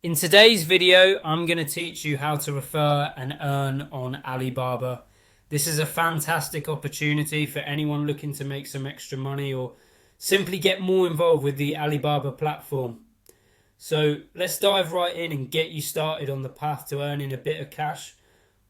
In today's video, I'm going to teach you how to refer and earn on Alibaba. This is a fantastic opportunity for anyone looking to make some extra money or simply get more involved with the Alibaba platform. So let's dive right in and get you started on the path to earning a bit of cash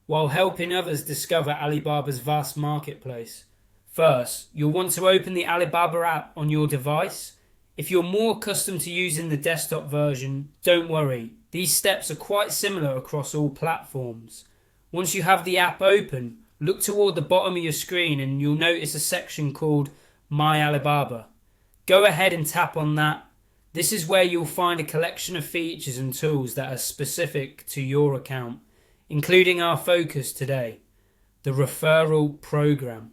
while helping others discover Alibaba's vast marketplace. First, you'll want to open the Alibaba app on your device. If you're more accustomed to using the desktop version, don't worry. These steps are quite similar across all platforms. Once you have the app open, look toward the bottom of your screen and you'll notice a section called My Alibaba. Go ahead and tap on that. This is where you'll find a collection of features and tools that are specific to your account, including our focus today, the referral program.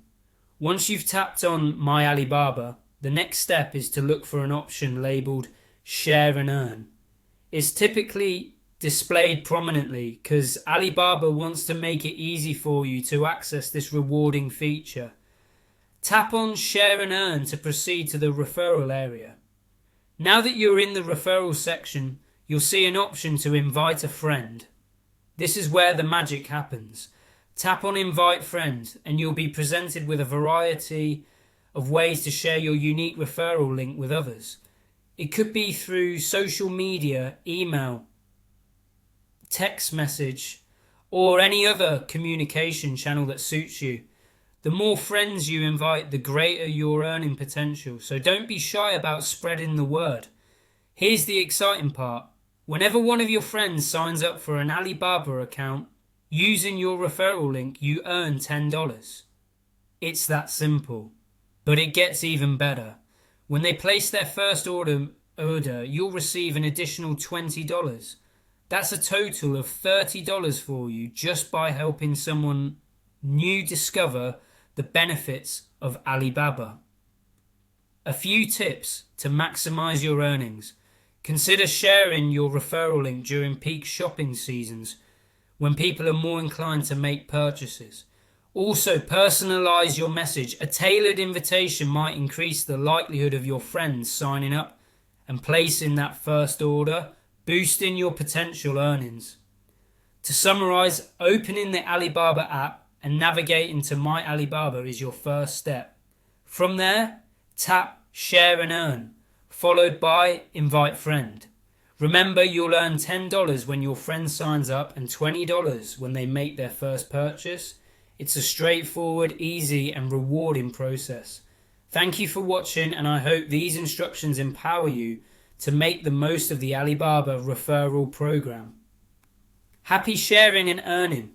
Once you've tapped on My Alibaba, the next step is to look for an option labelled Share and Earn. It's typically displayed prominently because Alibaba wants to make it easy for you to access this rewarding feature. Tap on Share and Earn to proceed to the referral area. Now that you're in the referral section, you'll see an option to invite a friend. This is where the magic happens. Tap on Invite Friend and you'll be presented with a variety of ways to share your unique referral link with others. It could be through social media, email, text message, or any other communication channel that suits you. The more friends you invite, the greater your earning potential, so don't be shy about spreading the word. Here's the exciting part. Whenever one of your friends signs up for an Alibaba account, using your referral link, you earn $10. It's that simple. But it gets even better. When they place their first order, you'll receive an additional $20. That's a total of $30 for you just by helping someone new discover the benefits of Alibaba. A few tips to maximize your earnings. Consider sharing your referral link during peak shopping seasons when people are more inclined to make purchases. Also, personalize your message. A tailored invitation might increase the likelihood of your friends signing up and placing that first order, boosting your potential earnings. To summarize, opening the Alibaba app and navigating to My Alibaba is your first step. From there, tap Share and Earn, followed by Invite Friend. Remember, you'll earn $10 when your friend signs up and $20 when they make their first purchase. It's a straightforward, easy and rewarding process. Thank you for watching and I hope these instructions empower you to make the most of the Alibaba referral program. Happy sharing and earning!